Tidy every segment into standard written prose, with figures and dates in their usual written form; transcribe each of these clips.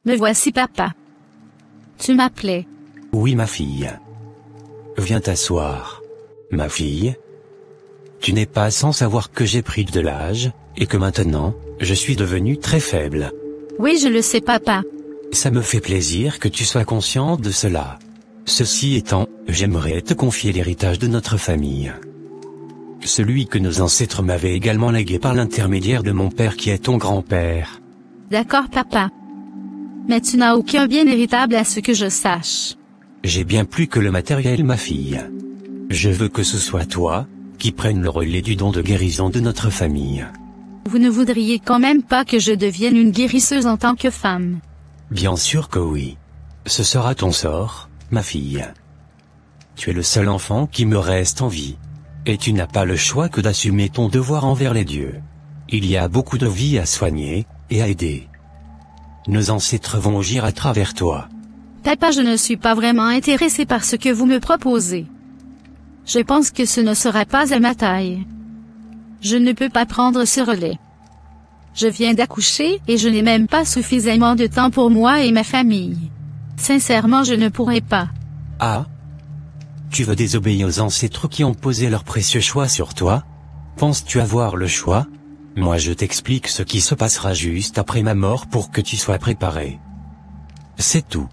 Me voici papa. Tu m'appelais. Oui ma fille. Viens t'asseoir. Ma fille. Tu n'es pas sans savoir que j'ai pris de l'âge, et que maintenant, je suis devenu très faible. Oui, je le sais papa. Ça me fait plaisir que tu sois consciente de cela. Ceci étant, j'aimerais te confier l'héritage de notre famille. Celui que nos ancêtres m'avaient également légué par l'intermédiaire de mon père qui est ton grand-père. D'accord papa. Mais tu n'as aucun bien héritable à ce que je sache. J'ai bien plus que le matériel ma fille. Je veux que ce soit toi, qui prenne le relais du don de guérison de notre famille. Vous ne voudriez quand même pas que je devienne une guérisseuse en tant que femme? Bien sûr que oui. Ce sera ton sort, ma fille. Tu es le seul enfant qui me reste en vie. Et tu n'as pas le choix que d'assumer ton devoir envers les dieux. Il y a beaucoup de vies à soigner, et à aider. Nos ancêtres vont agir à travers toi. Papa, je ne suis pas vraiment intéressé par ce que vous me proposez. Je pense que ce ne sera pas à ma taille. Je ne peux pas prendre ce relais. Je viens d'accoucher et je n'ai même pas suffisamment de temps pour moi et ma famille. Sincèrement, je ne pourrai pas. Ah? Tu veux désobéir aux ancêtres qui ont posé leur précieux choix sur toi? Penses-tu avoir le choix? Moi je t'explique ce qui se passera juste après ma mort pour que tu sois préparé. C'est tout.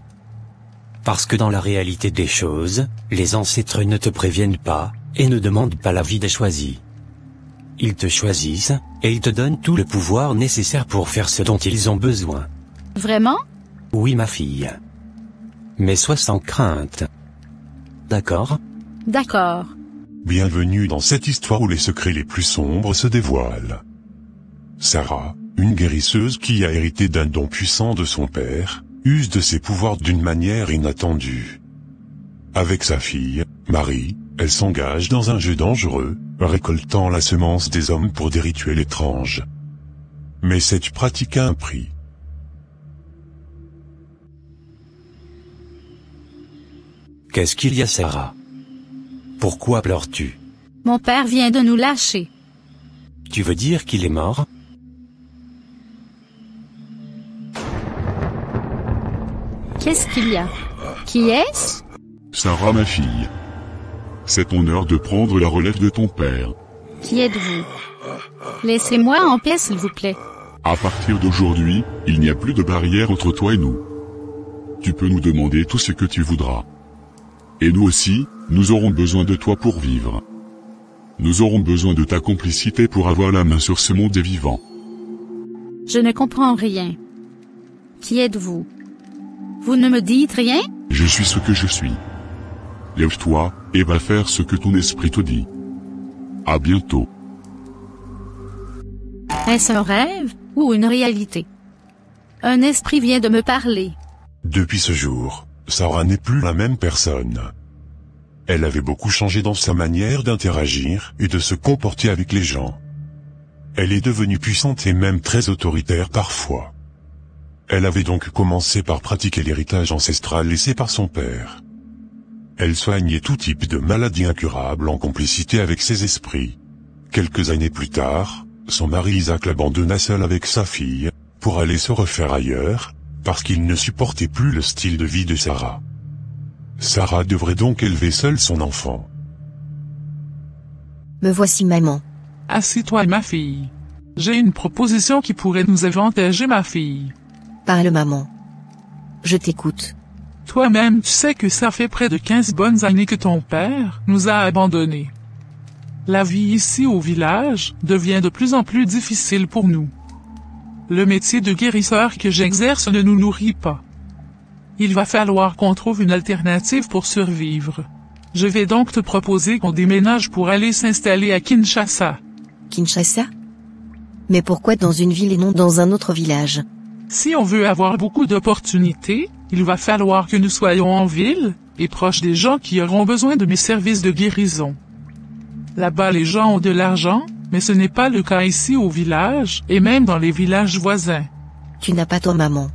Parce que dans la réalité des choses, les ancêtres ne te préviennent pas, et ne demandent pas l'avis des choisis. Ils te choisissent, et ils te donnent tout le pouvoir nécessaire pour faire ce dont ils ont besoin. Vraiment? Oui ma fille. Mais sois sans crainte. D'accord? D'accord. Bienvenue dans cette histoire où les secrets les plus sombres se dévoilent. Sarah, une guérisseuse qui a hérité d'un don puissant de son père, use de ses pouvoirs d'une manière inattendue. Avec sa fille, Marie, elle s'engage dans un jeu dangereux, récoltant la semence des hommes pour des rituels étranges. Mais cette pratique a un prix. Qu'est-ce qu'il y a Sarah? Pourquoi pleures-tu? Mon père vient de nous lâcher. Tu veux dire qu'il est mort? Qu'est-ce qu'il y a? Qui est-ce? Sarah ma fille. C'est ton heure de prendre la relève de ton père. Qui êtes-vous? Laissez-moi en paix s'il vous plaît. À partir d'aujourd'hui, il n'y a plus de barrière entre toi et nous. Tu peux nous demander tout ce que tu voudras. Et nous aussi, nous aurons besoin de toi pour vivre. Nous aurons besoin de ta complicité pour avoir la main sur ce monde des vivants. Je ne comprends rien. Qui êtes-vous? Vous ne me dites rien? Je suis ce que je suis. Lève-toi, et va faire ce que ton esprit te dit. À bientôt. Est-ce un rêve, ou une réalité? Un esprit vient de me parler. Depuis ce jour, Sarah n'est plus la même personne. Elle avait beaucoup changé dans sa manière d'interagir et de se comporter avec les gens. Elle est devenue puissante et même très autoritaire parfois. Elle avait donc commencé par pratiquer l'héritage ancestral laissé par son père. Elle soignait tout type de maladies incurables en complicité avec ses esprits. Quelques années plus tard, son mari Isaac l'abandonna seul avec sa fille, pour aller se refaire ailleurs, parce qu'il ne supportait plus le style de vie de Sarah. Sarah devrait donc élever seule son enfant. Me voici maman. Assis-toi ma fille. J'ai une proposition qui pourrait nous avantager ma fille. Parle maman. Je t'écoute. Toi-même tu sais que ça fait près de 15 bonnes années que ton père nous a abandonnés. La vie ici au village devient de plus en plus difficile pour nous. Le métier de guérisseur que j'exerce ne nous nourrit pas. Il va falloir qu'on trouve une alternative pour survivre. Je vais donc te proposer qu'on déménage pour aller s'installer à Kinshasa. Kinshasa? Mais pourquoi dans une ville et non dans un autre village? Si on veut avoir beaucoup d'opportunités, il va falloir que nous soyons en ville, et proches des gens qui auront besoin de mes services de guérison. Là-bas les gens ont de l'argent, mais ce n'est pas le cas ici au village, et même dans les villages voisins. Tu n'as pas toi maman.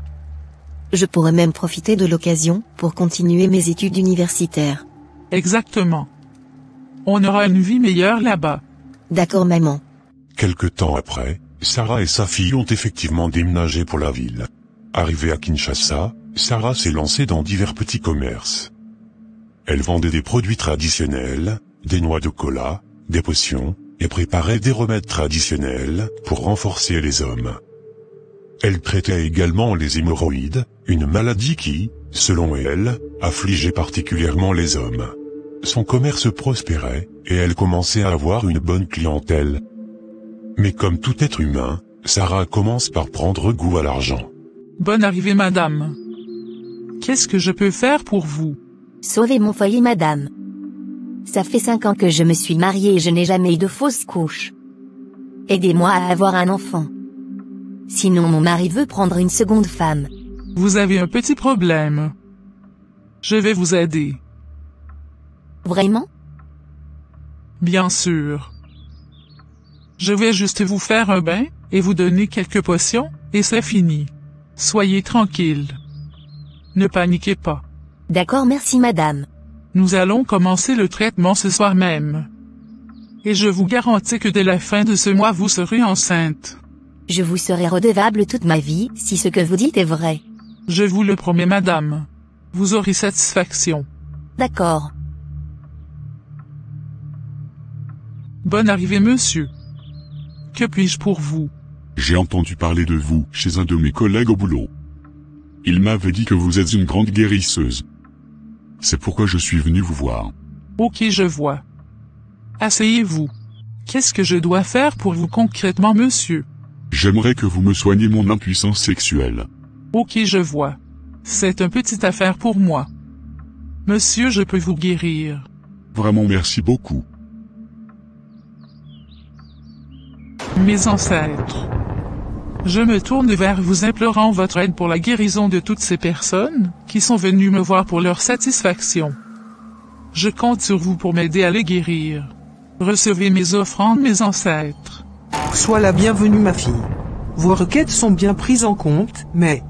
Je pourrais même profiter de l'occasion pour continuer mes études universitaires. Exactement. On aura une vie meilleure là-bas. D'accord maman. Quelque temps après, Sarah et sa fille ont effectivement déménagé pour la ville. Arrivée à Kinshasa, Sarah s'est lancée dans divers petits commerces. Elle vendait des produits traditionnels, des noix de cola, des potions, et préparait des remèdes traditionnels pour renforcer les hommes. Elle traitait également les hémorroïdes, une maladie qui, selon elle, affligeait particulièrement les hommes. Son commerce prospérait, et elle commençait à avoir une bonne clientèle. Mais comme tout être humain, Sarah commence par prendre goût à l'argent. Bonne arrivée, madame. Qu'est-ce que je peux faire pour vous? Sauvez mon foyer, madame. Ça fait 5 ans que je me suis mariée et je n'ai jamais eu de fausse couche. Aidez-moi à avoir un enfant. Sinon mon mari veut prendre une seconde femme. Vous avez un petit problème. Je vais vous aider. Vraiment? Bien sûr. Je vais juste vous faire un bain, et vous donner quelques potions, et c'est fini. Soyez tranquille. Ne paniquez pas. D'accord, merci madame. Nous allons commencer le traitement ce soir même. Et je vous garantis que dès la fin de ce mois vous serez enceinte. Je vous serai redevable toute ma vie, si ce que vous dites est vrai. Je vous le promets, madame. Vous aurez satisfaction. D'accord. Bonne arrivée, monsieur. Que puis-je pour vous? J'ai entendu parler de vous chez un de mes collègues au boulot. Il m'avait dit que vous êtes une grande guérisseuse. C'est pourquoi je suis venu vous voir. Ok, je vois. Asseyez-vous. Qu'est-ce que je dois faire pour vous concrètement, monsieur? J'aimerais que vous me soigniez mon impuissance sexuelle. Ok, je vois. C'est une petite affaire pour moi. Monsieur, je peux vous guérir. Vraiment merci beaucoup. Mes ancêtres. Je me tourne vers vous implorant votre aide pour la guérison de toutes ces personnes qui sont venues me voir pour leur satisfaction. Je compte sur vous pour m'aider à les guérir. Recevez mes offrandes, mes ancêtres. Sois la bienvenue, ma fille. Vos requêtes sont bien prises en compte, mais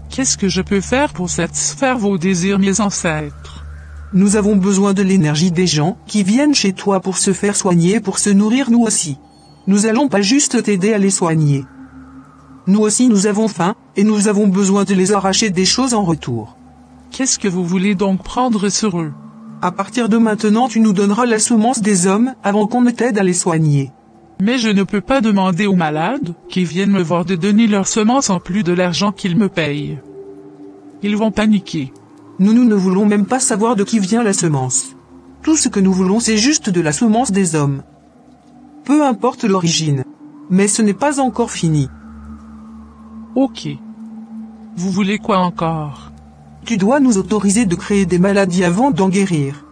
Qu'est-ce que je peux faire pour satisfaire vos désirs, mes ancêtres? nous avons besoin de l'énergie des gens qui viennent chez toi pour se faire soigner, pour se nourrir nous aussi. Nous allons pas juste t'aider à les soigner. Nous aussi nous avons faim, et nous avons besoin de les arracher des choses en retour. Qu'est-ce que vous voulez donc prendre sur eux? À partir de maintenant tu nous donneras la semence des hommes avant qu'on ne t'aide à les soigner. Mais je ne peux pas demander aux malades qui viennent me voir de donner leur semence en plus de l'argent qu'ils me payent. Ils vont paniquer. Nous ne voulons même pas savoir de qui vient la semence. Tout ce que nous voulons c'est juste de la semence des hommes. Peu importe l'origine. Mais ce n'est pas encore fini. Ok. Vous voulez quoi encore? Tu dois nous autoriser de créer des maladies avant d'en guérir.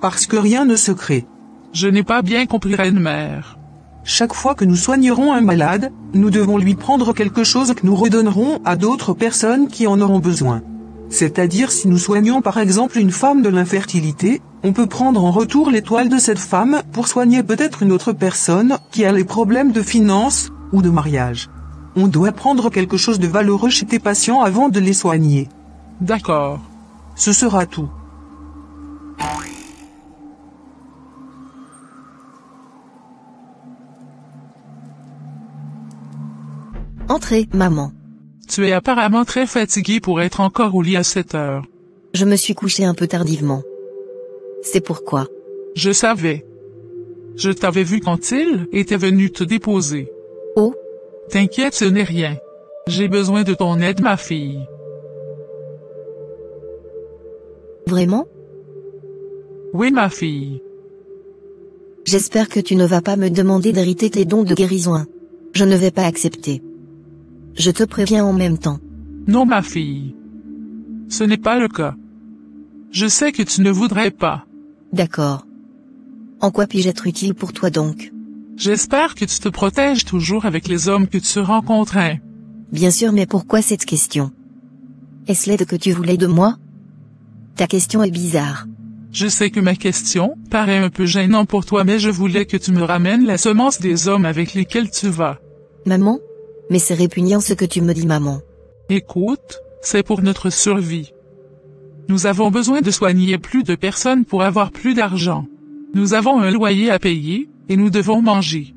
Parce que rien ne se crée. Je n'ai pas bien compris, reine-mère. Chaque fois que nous soignerons un malade, nous devons lui prendre quelque chose que nous redonnerons à d'autres personnes qui en auront besoin. C'est-à-dire si nous soignons par exemple une femme de l'infertilité, on peut prendre en retour l'étoile de cette femme pour soigner peut-être une autre personne qui a les problèmes de finances ou de mariage. On doit prendre quelque chose de valeureux chez tes patients avant de les soigner. D'accord. Ce sera tout. Entrez, maman. Tu es apparemment très fatiguée pour être encore au lit à cette heure. Je me suis couché un peu tardivement. C'est pourquoi. Je savais. Je t'avais vu quand il était venu te déposer. Oh, T'inquiète, ce n'est rien. J'ai besoin de ton aide, ma fille. vraiment? Oui, ma fille. J'espère que tu ne vas pas me demander d'hériter tes dons de guérison. Je ne vais pas accepter. Je te préviens en même temps. Non, ma fille. Ce n'est pas le cas. Je sais que tu ne voudrais pas. D'accord. En quoi puis-je être utile pour toi donc? J'espère que tu te protèges toujours avec les hommes que tu rencontrais. Bien sûr, mais pourquoi cette question? Est-ce l'aide que tu voulais de moi? Ta question est bizarre. Je sais que ma question paraît un peu gênante pour toi, mais je voulais que tu me ramènes la semence des hommes avec lesquels tu vas. Maman? Mais c'est répugnant ce que tu me dis, maman. Écoute, c'est pour notre survie. Nous avons besoin de soigner plus de personnes pour avoir plus d'argent. Nous avons un loyer à payer, et nous devons manger.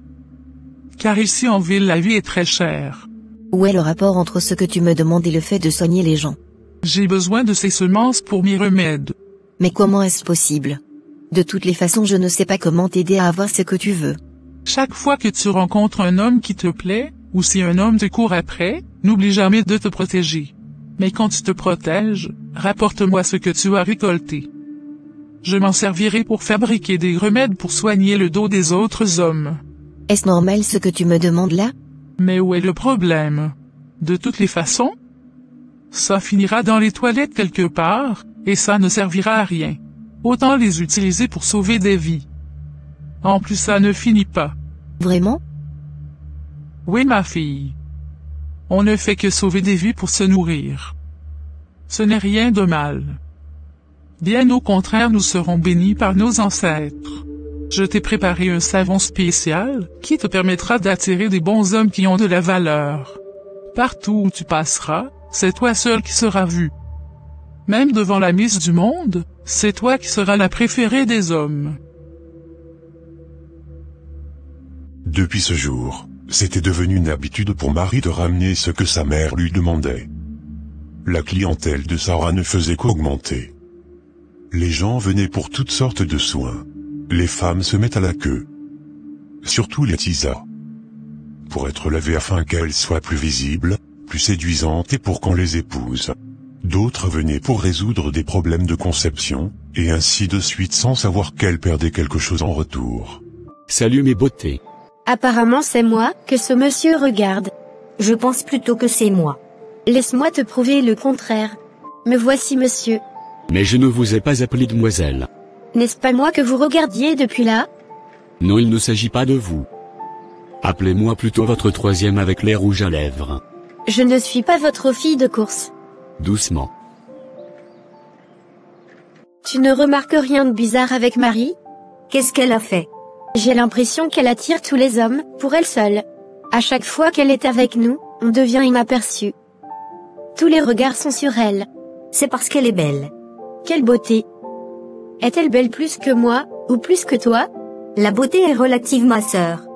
Car ici en ville la vie est très chère. Où est le rapport entre ce que tu me demandes et le fait de soigner les gens? J'ai besoin de ces semences pour mes remèdes. Mais comment est-ce possible? De toutes les façons, je ne sais pas comment t'aider à avoir ce que tu veux. Chaque fois que tu rencontres un homme qui te plaît, ou si un homme te court après, n'oublie jamais de te protéger. Mais quand tu te protèges, rapporte-moi ce que tu as récolté. Je m'en servirai pour fabriquer des remèdes pour soigner le dos des autres hommes. Est-ce normal ce que tu me demandes là? Mais où est le problème? De toutes les façons, ça finira dans les toilettes quelque part, et ça ne servira à rien. Autant les utiliser pour sauver des vies. En plus, ça ne finit pas. Vraiment? Oui, ma fille. On ne fait que sauver des vies pour se nourrir. Ce n'est rien de mal. Bien au contraire, nous serons bénis par nos ancêtres. Je t'ai préparé un savon spécial, qui te permettra d'attirer des bons hommes qui ont de la valeur. Partout où tu passeras, c'est toi seul qui seras vu. Même devant la Miss du Monde, c'est toi qui seras la préférée des hommes. Depuis ce jour, c'était devenu une habitude pour Marie de ramener ce que sa mère lui demandait. La clientèle de Sarah ne faisait qu'augmenter. Les gens venaient pour toutes sortes de soins. Les femmes se mettent à la queue. Surtout les tisas. Pour être lavées afin qu'elles soient plus visibles, plus séduisantes et pour qu'on les épouse. D'autres venaient pour résoudre des problèmes de conception, et ainsi de suite sans savoir qu'elles perdaient quelque chose en retour. Salut mes beautés. Apparemment c'est moi que ce monsieur regarde. Je pense plutôt que c'est moi. Laisse-moi te prouver le contraire. Me voici monsieur. Mais je ne vous ai pas appelé demoiselle. N'est-ce pas moi que vous regardiez depuis là? Non, il ne s'agit pas de vous. Appelez-moi plutôt votre troisième avec les rouges à lèvres. Je ne suis pas votre fille de course. Doucement. Tu ne remarques rien de bizarre avec Marie? Qu'est-ce qu'elle a fait? J'ai l'impression qu'elle attire tous les hommes, pour elle seule. À chaque fois qu'elle est avec nous, on devient inaperçu. Tous les regards sont sur elle. C'est parce qu'elle est belle. Quelle beauté! Est-elle belle plus que moi, ou plus que toi? La beauté est relative, ma sœur.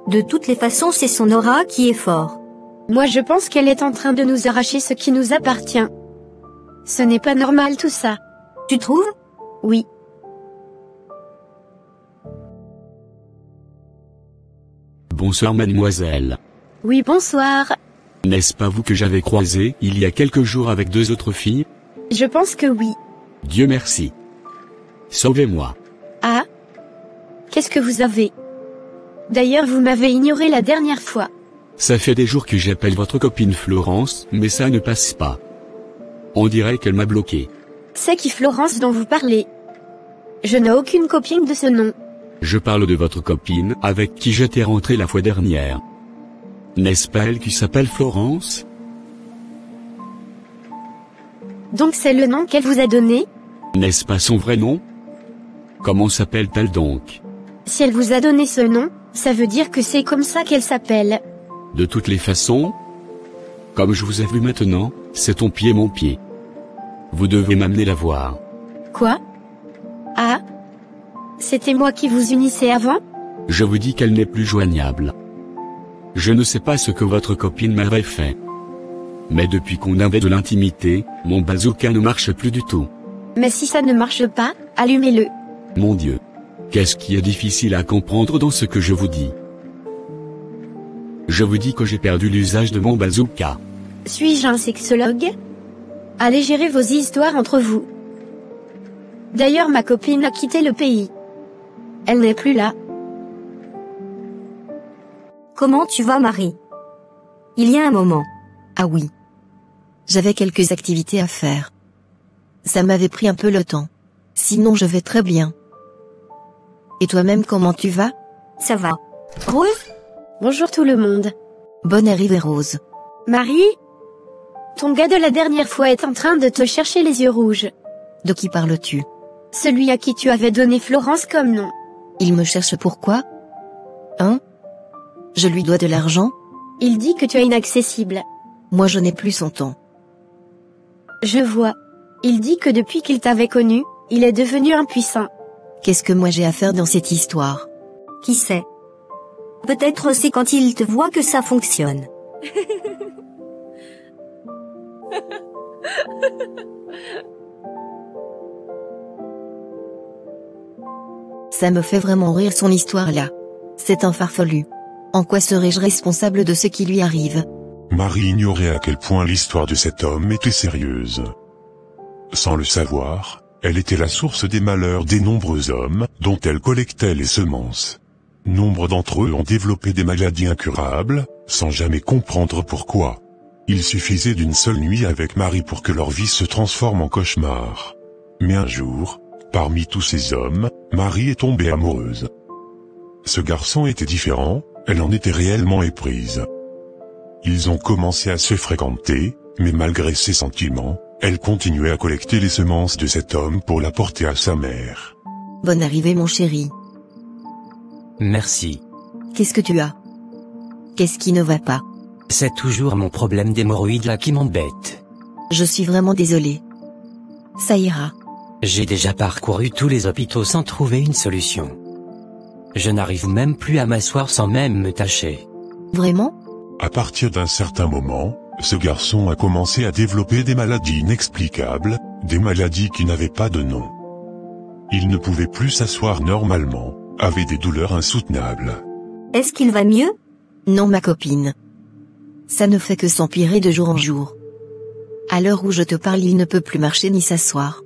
De toutes les façons, c'est son aura qui est fort. Moi je pense qu'elle est en train de nous arracher ce qui nous appartient. Ce n'est pas normal tout ça. Tu trouves? Oui. Bonsoir mademoiselle. Oui, bonsoir. N'est-ce pas vous que j'avais croisé il y a quelques jours avec deux autres filles? Je pense que oui. Dieu merci. Sauvez-moi. Ah? Qu'est-ce que vous avez? D'ailleurs vous m'avez ignoré la dernière fois. Ça fait des jours que j'appelle votre copine Florence, mais ça ne passe pas. On dirait qu'elle m'a bloqué. C'est qui Florence dont vous parlez? Je n'ai aucune copine de ce nom. Je parle de votre copine avec qui j'étais rentré la fois dernière. N'est-ce pas elle qui s'appelle Florence? Donc c'est le nom qu'elle vous a donné? N'est-ce pas son vrai nom? Comment s'appelle-t-elle donc? Si elle vous a donné ce nom, ça veut dire que c'est comme ça qu'elle s'appelle. De toutes les façons, comme je vous ai vu maintenant, c'est ton pied mon pied. Vous devez m'amener la voir. Quoi? Ah? C'était moi qui vous unissais avant? Je vous dis qu'elle n'est plus joignable. Je ne sais pas ce que votre copine m'avait fait. Mais depuis qu'on avait de l'intimité, mon bazooka ne marche plus du tout. Mais si ça ne marche pas, allumez-le. Mon Dieu. Qu'est-ce qui est difficile à comprendre dans ce que je vous dis? Je vous dis que j'ai perdu l'usage de mon bazooka. Suis-je un sexologue? Allez gérer vos histoires entre vous. D'ailleurs ma copine a quitté le pays. Elle n'est plus là. Comment tu vas, Marie? Il y a un moment. Ah oui. J'avais quelques activités à faire. Ça m'avait pris un peu le temps. Sinon je vais très bien. Et toi-même comment tu vas? Ça va. Rose? Bonjour tout le monde. Bonne arrivée Rose. Marie? Ton gars de la dernière fois est en train de te chercher les yeux rouges. De qui parles-tu? Celui à qui tu avais donné Florence comme nom. Il me cherche pourquoi? Hein? Je lui dois de l'argent? Il dit que tu es inaccessible. Moi je n'ai plus son temps. Je vois. Il dit que depuis qu'il t'avait connu, il est devenu impuissant. Qu'est-ce que moi j'ai à faire dans cette histoire? Qui sait? Peut-être c'est quand il te voit que ça fonctionne. Ça me fait vraiment rire son histoire là. C'est un farfelu. En quoi serais-je responsable de ce qui lui arrive? Marie ignorait à quel point l'histoire de cet homme était sérieuse. Sans le savoir, elle était la source des malheurs des nombreux hommes, dont elle collectait les semences. Nombre d'entre eux ont développé des maladies incurables, sans jamais comprendre pourquoi. Il suffisait d'une seule nuit avec Marie pour que leur vie se transforme en cauchemar. Mais un jour, parmi tous ces hommes, Marie est tombée amoureuse. Ce garçon était différent, elle en était réellement éprise. Ils ont commencé à se fréquenter, mais malgré ses sentiments, elle continuait à collecter les semences de cet homme pour l'apporter à sa mère. Bonne arrivée mon chéri. Merci. Qu'est-ce que tu as? Qu'est-ce qui ne va pas? C'est toujours mon problème d'hémorroïdes là qui m'embête. Je suis vraiment désolée. Ça ira. J'ai déjà parcouru tous les hôpitaux sans trouver une solution. Je n'arrive même plus à m'asseoir sans même me tâcher. Vraiment? À partir d'un certain moment, ce garçon a commencé à développer des maladies inexplicables, des maladies qui n'avaient pas de nom. Il ne pouvait plus s'asseoir normalement, avait des douleurs insoutenables. Est-ce qu'il va mieux? Non ma copine. Ça ne fait que s'empirer de jour en jour. À l'heure où je te parle, il ne peut plus marcher ni s'asseoir.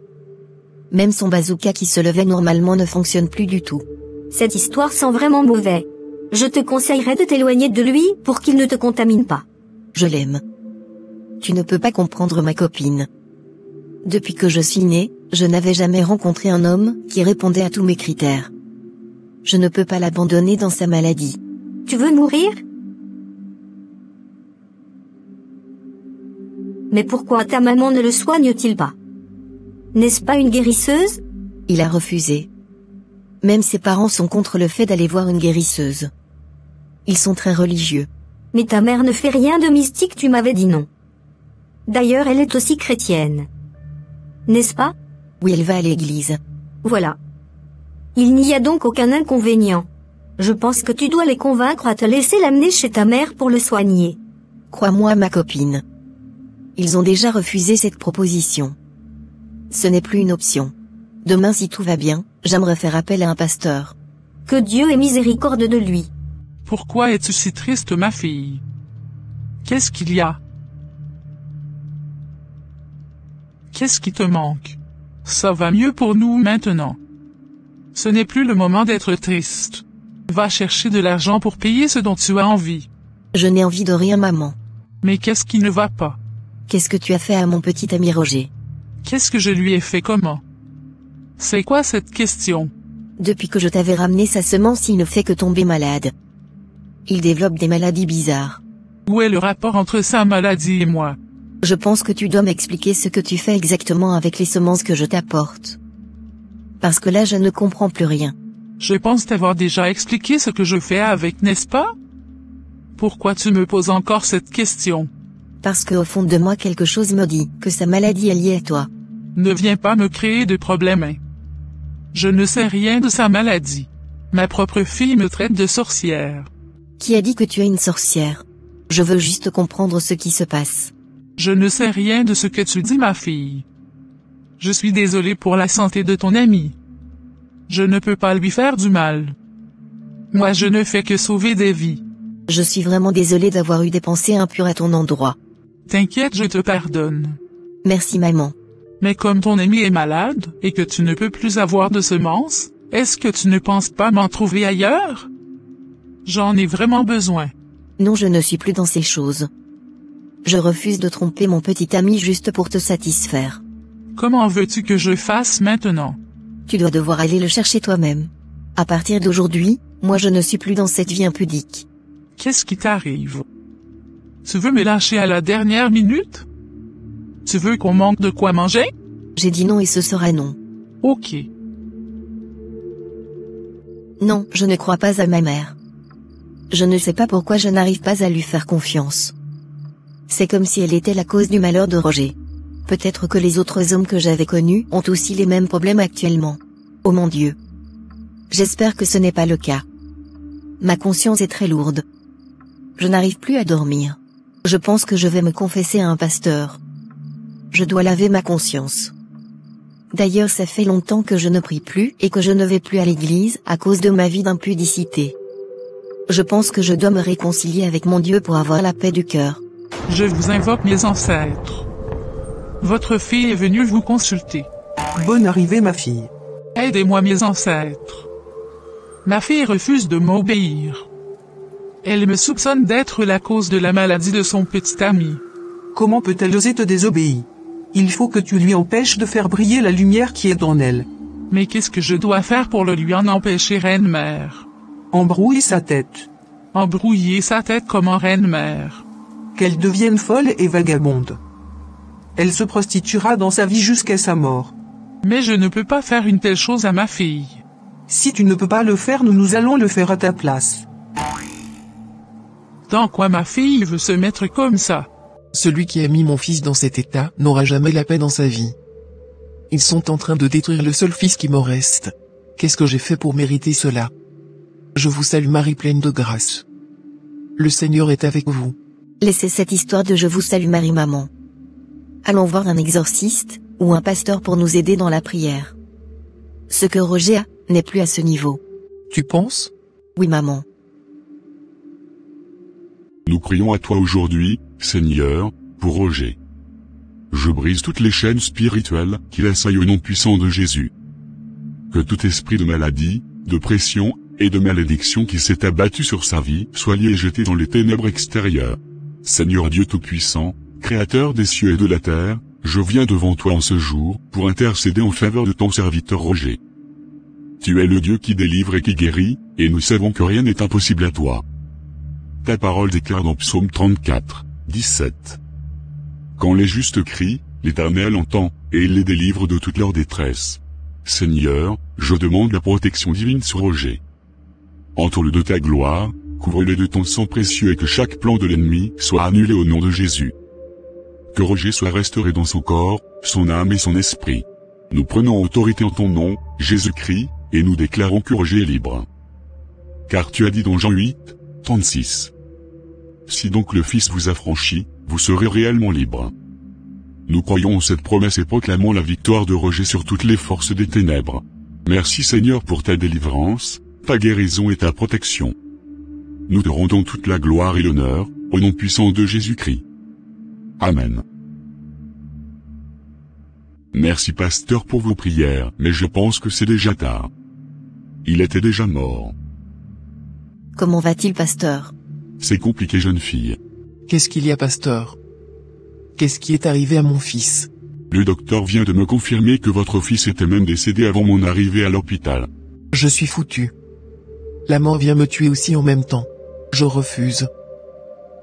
Même son bazooka qui se levait normalement ne fonctionne plus du tout. Cette histoire sent vraiment mauvais. Je te conseillerais de t'éloigner de lui pour qu'il ne te contamine pas. Je l'aime. Tu ne peux pas comprendre ma copine. Depuis que je suis née, je n'avais jamais rencontré un homme qui répondait à tous mes critères. Je ne peux pas l'abandonner dans sa maladie. Tu veux mourir? Mais pourquoi ta maman ne le soigne-t-il pas? N'est-ce pas une guérisseuse? Il a refusé. Même ses parents sont contre le fait d'aller voir une guérisseuse. Ils sont très religieux. Mais ta mère ne fait rien de mystique, tu m'avais dit non. D'ailleurs, elle est aussi chrétienne. N'est-ce pas? Oui, elle va à l'église. Voilà. Il n'y a donc aucun inconvénient. Je pense que tu dois les convaincre à te laisser l'amener chez ta mère pour le soigner. Crois-moi ma copine. Ils ont déjà refusé cette proposition. Ce n'est plus une option. Demain si tout va bien, j'aimerais faire appel à un pasteur. Que Dieu ait miséricorde de lui. Pourquoi es-tu si triste, ma fille? Qu'est-ce qu'il y a? Qu'est-ce qui te manque? Ça va mieux pour nous maintenant. Ce n'est plus le moment d'être triste. Va chercher de l'argent pour payer ce dont tu as envie. Je n'ai envie de rien maman. Mais qu'est-ce qui ne va pas? Qu'est-ce que tu as fait à mon petit ami Roger? Qu'est-ce que je lui ai fait comment? C'est quoi cette question? Depuis que je t'avais ramené sa semence, il ne fait que tomber malade. Il développe des maladies bizarres. Où est le rapport entre sa maladie et moi? Je pense que tu dois m'expliquer ce que tu fais exactement avec les semences que je t'apporte. Parce que là je ne comprends plus rien. Je pense t'avoir déjà expliqué ce que je fais avec, n'est-ce pas? Pourquoi tu me poses encore cette question? Parce que au fond de moi quelque chose me dit que sa maladie est liée à toi. Ne viens pas me créer de problèmes. Hein. Je ne sais rien de sa maladie. Ma propre fille me traite de sorcière. Qui a dit que tu es une sorcière? Je veux juste comprendre ce qui se passe. Je ne sais rien de ce que tu dis, ma fille. Je suis désolé pour la santé de ton ami. Je ne peux pas lui faire du mal. Moi je ne fais que sauver des vies. Je suis vraiment désolée d'avoir eu des pensées impures à ton endroit. T'inquiète, je te pardonne. Merci maman. Mais comme ton ami est malade, et que tu ne peux plus avoir de semences, est-ce que tu ne penses pas m'en trouver ailleurs? J'en ai vraiment besoin. Non, je ne suis plus dans ces choses. Je refuse de tromper mon petit ami juste pour te satisfaire. Comment veux-tu que je fasse maintenant? Tu dois devoir aller le chercher toi-même. À partir d'aujourd'hui, moi je ne suis plus dans cette vie impudique. Qu'est-ce qui t'arrive? Tu veux me lâcher à la dernière minute? Tu veux qu'on manque de quoi manger? J'ai dit non et ce sera non. Ok. Non, je ne crois pas à ma mère. Je ne sais pas pourquoi je n'arrive pas à lui faire confiance. C'est comme si elle était la cause du malheur de Roger. Peut-être que les autres hommes que j'avais connus ont aussi les mêmes problèmes actuellement. Oh mon Dieu. J'espère que ce n'est pas le cas. Ma conscience est très lourde. Je n'arrive plus à dormir. Je pense que je vais me confesser à un pasteur. Je dois laver ma conscience. D'ailleurs, ça fait longtemps que je ne prie plus et que je ne vais plus à l'église à cause de ma vie d'impudicité. Je pense que je dois me réconcilier avec mon Dieu pour avoir la paix du cœur. Je vous invoque mes ancêtres. Votre fille est venue vous consulter. Bonne arrivée ma fille. Aidez-moi mes ancêtres. Ma fille refuse de m'obéir. Elle me soupçonne d'être la cause de la maladie de son petit ami. Comment peut-elle oser te désobéir? Il faut que tu lui empêches de faire briller la lumière qui est en elle. Mais qu'est-ce que je dois faire pour le lui en empêcher, reine-mère? Embrouille sa tête. Embrouiller sa tête comment, reine-mère? Qu'elle devienne folle et vagabonde. Elle se prostituera dans sa vie jusqu'à sa mort. Mais je ne peux pas faire une telle chose à ma fille. Si tu ne peux pas le faire, nous allons le faire à ta place. Dans quoi ma fille veut se mettre comme ça? Celui qui a mis mon fils dans cet état n'aura jamais la paix dans sa vie. Ils sont en train de détruire le seul fils qui me reste. Qu'est-ce que j'ai fait pour mériter cela? Je vous salue Marie pleine de grâce. Le Seigneur est avec vous. Laissez cette histoire de je vous salue Marie maman. Allons voir un exorciste, ou un pasteur pour nous aider dans la prière. Ce que Roger a, n'est plus à ce niveau. Tu penses? Oui maman. Nous crions à toi aujourd'hui, Seigneur, pour Roger. Je brise toutes les chaînes spirituelles qui l'assaillent au nom puissant de Jésus. Que tout esprit de maladie, de pression, et de malédiction qui s'est abattu sur sa vie soit lié et jeté dans les ténèbres extérieures. Seigneur Dieu Tout-Puissant, Créateur des cieux et de la terre, je viens devant toi en ce jour, pour intercéder en faveur de ton serviteur Roger. Tu es le Dieu qui délivre et qui guérit, et nous savons que rien n'est impossible à toi. Ta parole déclare dans Psaume 34, 17. Quand les justes crient, l'Éternel entend, et il les délivre de toute leur détresse. Seigneur, je demande la protection divine sur Roger. Entoure-le de ta gloire, couvre-le de ton sang précieux et que chaque plan de l'ennemi soit annulé au nom de Jésus. Que Roger soit restauré dans son corps, son âme et son esprit. Nous prenons autorité en ton nom, Jésus-Christ, et nous déclarons que Roger est libre. Car tu as dit dans Jean 8, 36. Si donc le Fils vous affranchit, vous serez réellement libre. Nous croyons en cette promesse et proclamons la victoire de Roger sur toutes les forces des ténèbres. Merci Seigneur pour ta délivrance, ta guérison et ta protection. Nous te rendons toute la gloire et l'honneur, au nom puissant de Jésus-Christ. Amen. Merci pasteur pour vos prières, mais je pense que c'est déjà tard. Il était déjà mort. Comment va-t-il pasteur? C'est compliqué jeune fille. Qu'est-ce qu'il y a pasteur? Qu'est-ce qui est arrivé à mon fils? Le docteur vient de me confirmer que votre fils était même décédé avant mon arrivée à l'hôpital. Je suis foutu. La mort vient me tuer aussi en même temps. Je refuse.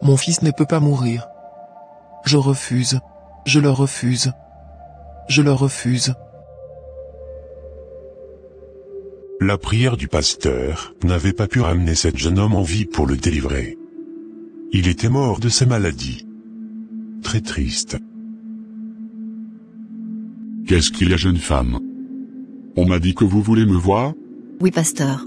Mon fils ne peut pas mourir. Je refuse. Je le refuse. Je le refuse. La prière du pasteur n'avait pas pu ramener cet jeune homme en vie pour le délivrer. Il était mort de sa maladie. Très triste. Qu'est-ce qu'il y a jeune femme? On m'a dit que vous voulez me voir? Oui pasteur.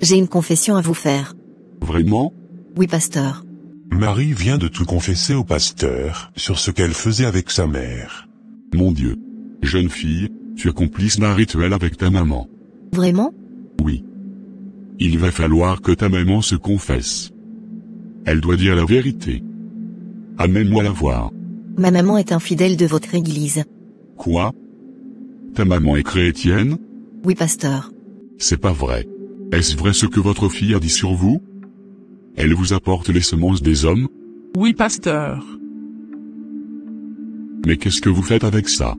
J'ai une confession à vous faire. Vraiment? Oui pasteur. Marie vient de tout confesser au pasteur sur ce qu'elle faisait avec sa mère. Mon Dieu. Jeune fille, tu es complice d'un rituel avec ta maman. Vraiment? Oui. Il va falloir que ta maman se confesse. Elle doit dire la vérité. Amène-moi la voir. Ma maman est infidèle de votre église. Quoi? Ta maman est chrétienne? Oui pasteur. C'est pas vrai. Est-ce vrai ce que votre fille a dit sur vous? Elle vous apporte les semences des hommes? Oui pasteur. Mais qu'est-ce que vous faites avec ça?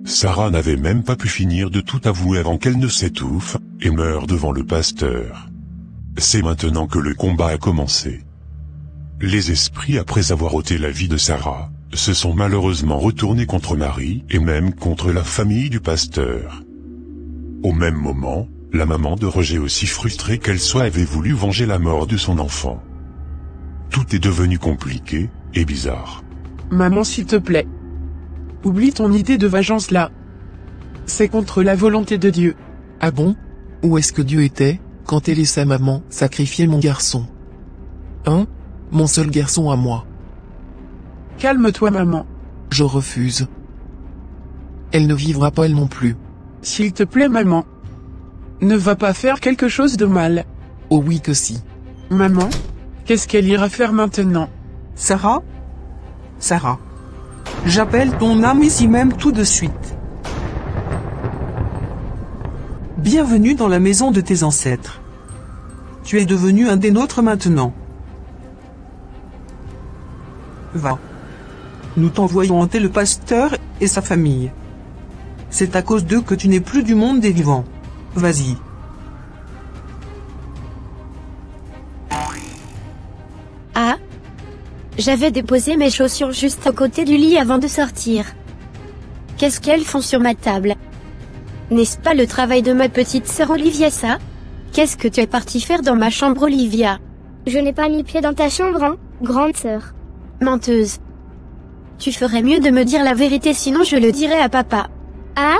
Sarah n'avait même pas pu finir de tout avouer avant qu'elle ne s'étouffe, et meure devant le pasteur. C'est maintenant que le combat a commencé. Les esprits, après avoir ôté la vie de Sarah, se sont malheureusement retournés contre Marie et même contre la famille du pasteur. Au même moment, la maman de Roger, aussi frustrée qu'elle soit, avait voulu venger la mort de son enfant. Tout est devenu compliqué et bizarre. Maman s'il te plaît. Oublie ton idée de vengeance là. C'est contre la volonté de Dieu. Ah bon? Où est-ce que Dieu était, quand elle et sa maman sacrifiaient mon garçon? Hein? Mon seul garçon à moi. Calme-toi maman. Je refuse. Elle ne vivra pas elle non plus. S'il te plaît maman. Ne va pas faire quelque chose de mal. Oh oui que si. Maman, qu'est-ce qu'elle ira faire maintenant? Sarah? Sarah. J'appelle ton âme ici même tout de suite. Bienvenue dans la maison de tes ancêtres. Tu es devenu un des nôtres maintenant. Va. Nous t'envoyons hanter le pasteur et sa famille. C'est à cause d'eux que tu n'es plus du monde des vivants. Vas-y. Ah. J'avais déposé mes chaussures juste à côté du lit avant de sortir. Qu'est-ce qu'elles font sur ma table? N'est-ce pas le travail de ma petite sœur Olivia ça? Qu'est-ce que tu es partie faire dans ma chambre Olivia? Je n'ai pas mis pied dans ta chambre, hein, grande sœur. Menteuse. Tu ferais mieux de me dire la vérité sinon je le dirai à papa. Ah?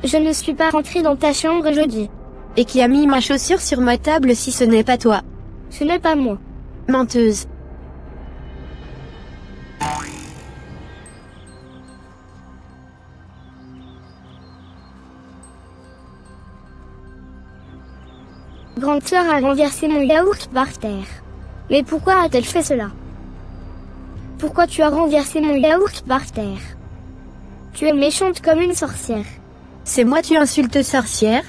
Je ne suis pas rentrée dans ta chambre jeudi. Et qui a mis ma chaussure sur ma table si ce n'est pas toi? Ce n'est pas moi. Menteuse. Grande sœur a renversé mon yaourt par terre. Mais pourquoi a-t-elle fait cela? Pourquoi tu as renversé mon yaourt par terre? Tu es méchante comme une sorcière. C'est moi tu insultes sorcière?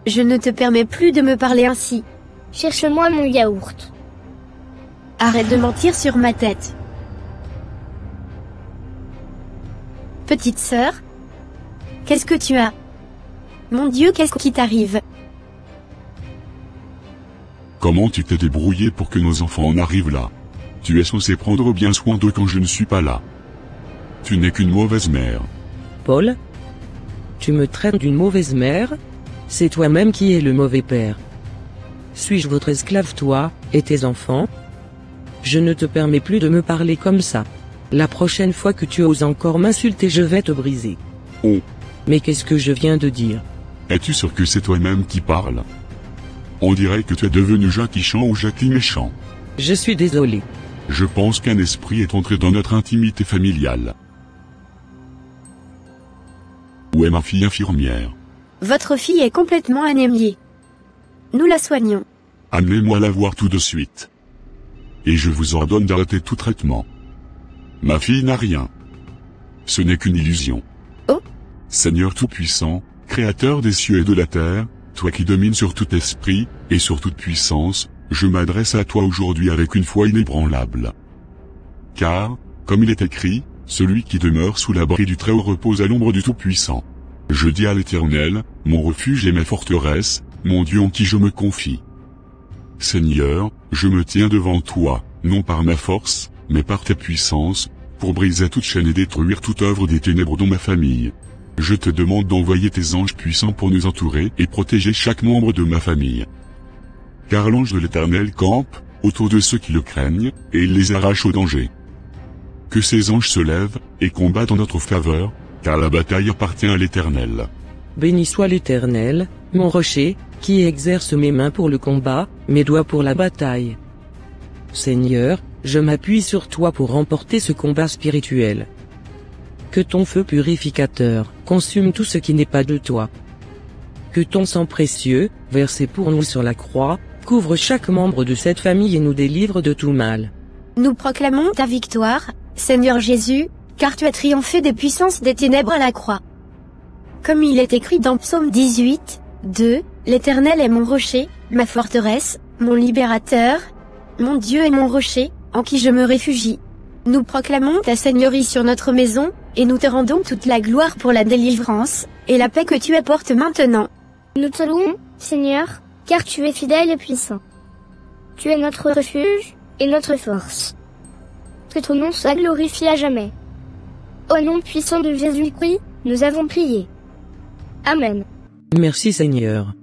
Je ne te permets plus de me parler ainsi. Cherche-moi mon yaourt. Arrête de mentir sur ma tête. Petite sœur? Qu'est-ce que tu as? Mon Dieu, qu'est-ce qui t'arrive? Comment tu t'es débrouillé pour que nos enfants en arrivent là? Tu es censé prendre bien soin d'eux quand je ne suis pas là. Tu n'es qu'une mauvaise mère. Paul? Tu me traites d'une mauvaise mère? C'est toi-même qui es le mauvais père. Suis-je votre esclave toi, et tes enfants? Je ne te permets plus de me parler comme ça. La prochaine fois que tu oses encore m'insulter je vais te briser. Oh. Mais qu'est-ce que je viens de dire? Es-tu sûr que c'est toi-même qui parles? On dirait que tu es devenu Jackie Chan ou Jackie Méchant. Je suis désolé. Je pense qu'un esprit est entré dans notre intimité familiale. Où est ma fille infirmière? Votre fille est complètement anémiée. Nous la soignons. Amenez-moi la voir tout de suite. Et je vous ordonne d'arrêter tout traitement. Ma fille n'a rien. Ce n'est qu'une illusion. Oh. Seigneur Tout-Puissant, Créateur des cieux et de la terre, toi qui domines sur tout esprit, et sur toute puissance, je m'adresse à toi aujourd'hui avec une foi inébranlable. Car, comme il est écrit, celui qui demeure sous l'abri du Très-Haut repose à l'ombre du Tout-Puissant. Je dis à l'Éternel, mon refuge et ma forteresse, mon Dieu en qui je me confie. Seigneur, je me tiens devant toi, non par ma force, mais par ta puissance, pour briser toute chaîne et détruire toute œuvre des ténèbres dans ma famille. Je te demande d'envoyer tes anges puissants pour nous entourer et protéger chaque membre de ma famille. Car l'ange de l'Éternel campe autour de ceux qui le craignent, et il les arrache au danger. Que ces anges se lèvent et combattent en notre faveur, car la bataille appartient à l'Éternel. Béni soit l'Éternel, mon rocher, qui exerce mes mains pour le combat, mes doigts pour la bataille. Seigneur, je m'appuie sur toi pour remporter ce combat spirituel. Que ton feu purificateur consume tout ce qui n'est pas de toi. Que ton sang précieux, versé pour nous sur la croix, couvre chaque membre de cette famille et nous délivre de tout mal. Nous proclamons ta victoire, Seigneur Jésus, car tu as triomphé des puissances des ténèbres à la croix. Comme il est écrit dans Psaume 18, 2, l'Éternel est mon rocher, ma forteresse, mon libérateur, mon Dieu est mon rocher, en qui je me réfugie. Nous proclamons ta seigneurie sur notre maison, et nous te rendons toute la gloire pour la délivrance, et la paix que tu apportes maintenant. Nous te louons, Seigneur, car tu es fidèle et puissant. Tu es notre refuge, et notre force. Que ton nom soit glorifié à jamais. Au nom puissant de Jésus-Christ, nous avons prié. Amen. Merci Seigneur.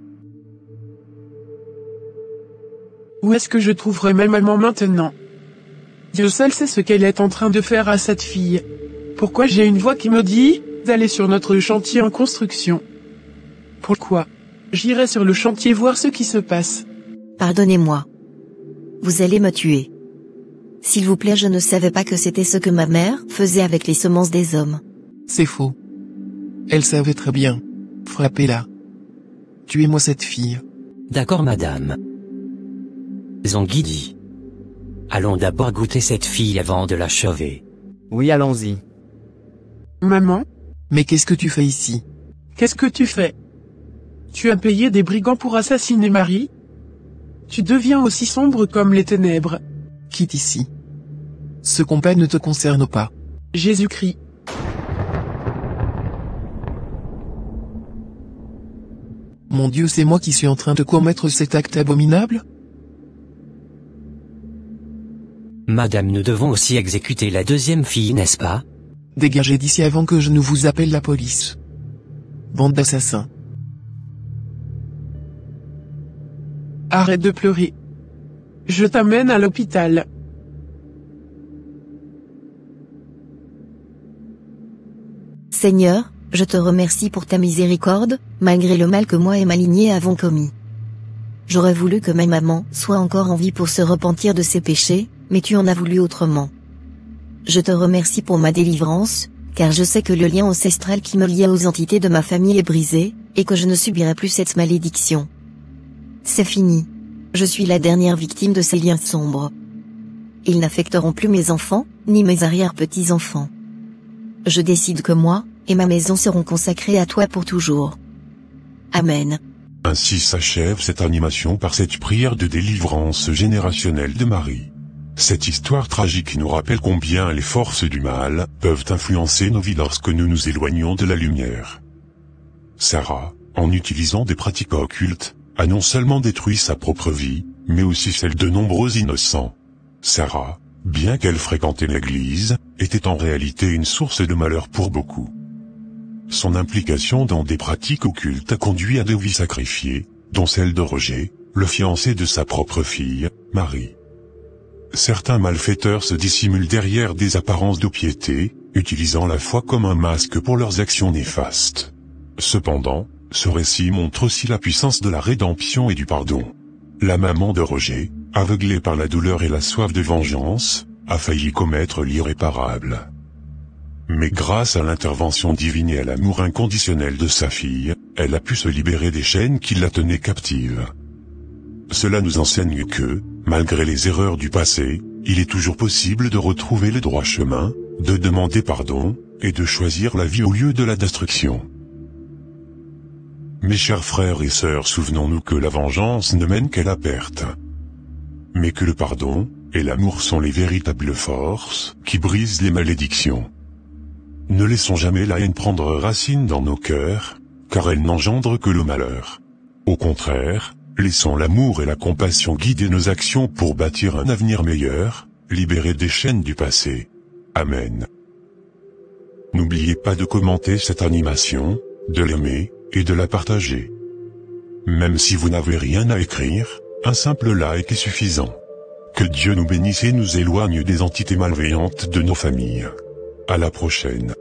Où est-ce que je trouverai ma maman maintenant? Dieu seul sait ce qu'elle est en train de faire à cette fille. Pourquoi j'ai une voix qui me dit d'aller sur notre chantier en construction? Pourquoi? J'irai sur le chantier voir ce qui se passe. Pardonnez-moi. Vous allez me tuer. S'il vous plaît, je ne savais pas que c'était ce que ma mère faisait avec les semences des hommes. C'est faux. Elle savait très bien. Frappez-la. Tuez-moi cette fille. D'accord madame. Zanguidi. Allons d'abord goûter cette fille avant de l'achever. Oui, allons-y. Maman, Mais qu'est-ce que tu fais ici? qu'est-ce que tu fais? Tu as payé des brigands pour assassiner Marie? Tu deviens aussi sombre comme les ténèbres. Quitte ici. Ce combat ne te concerne pas. Jésus-Christ. Mon Dieu, c'est moi qui suis en train de commettre cet acte abominable? Madame, nous devons aussi exécuter la deuxième fille, n'est-ce pas? Dégagez d'ici avant que je ne vous appelle la police. Bande d'assassins. Arrête de pleurer. Je t'amène à l'hôpital. Seigneur, je te remercie pour ta miséricorde, malgré le mal que moi et ma lignée avons commis. J'aurais voulu que ma maman soit encore en vie pour se repentir de ses péchés, mais tu en as voulu autrement. Je te remercie pour ma délivrance, car je sais que le lien ancestral qui me liait aux entités de ma famille est brisé, et que je ne subirai plus cette malédiction. C'est fini. Je suis la dernière victime de ces liens sombres. Ils n'affecteront plus mes enfants, ni mes arrière-petits-enfants. Je décide que moi, et ma maison seront consacrés à toi pour toujours. Amen. Ainsi s'achève cette animation par cette prière de délivrance générationnelle de Marie. Cette histoire tragique nous rappelle combien les forces du mal peuvent influencer nos vies lorsque nous nous éloignons de la lumière. Sarah, en utilisant des pratiques occultes, a non seulement détruit sa propre vie, mais aussi celle de nombreux innocents. Sarah, bien qu'elle fréquentait l'église, était en réalité une source de malheur pour beaucoup. Son implication dans des pratiques occultes a conduit à des vies sacrifiées, dont celle de Roger, le fiancé de sa propre fille, Marie. Certains malfaiteurs se dissimulent derrière des apparences de piété, utilisant la foi comme un masque pour leurs actions néfastes. Cependant, ce récit montre aussi la puissance de la rédemption et du pardon. La maman de Roger, aveuglée par la douleur et la soif de vengeance, a failli commettre l'irréparable. Mais grâce à l'intervention divine et à l'amour inconditionnel de sa fille, elle a pu se libérer des chaînes qui la tenaient captive. Cela nous enseigne que, malgré les erreurs du passé, il est toujours possible de retrouver le droit chemin, de demander pardon, et de choisir la vie au lieu de la destruction. Mes chers frères et sœurs, souvenons-nous que la vengeance ne mène qu'à la perte. Mais que le pardon et l'amour sont les véritables forces qui brisent les malédictions. Ne laissons jamais la haine prendre racine dans nos cœurs, car elle n'engendre que le malheur. Au contraire, laissons l'amour et la compassion guider nos actions pour bâtir un avenir meilleur, libéré des chaînes du passé. Amen. N'oubliez pas de commenter cette animation, de l'aimer, et de la partager. Même si vous n'avez rien à écrire, un simple like est suffisant. Que Dieu nous bénisse et nous éloigne des entités malveillantes de nos familles. À la prochaine.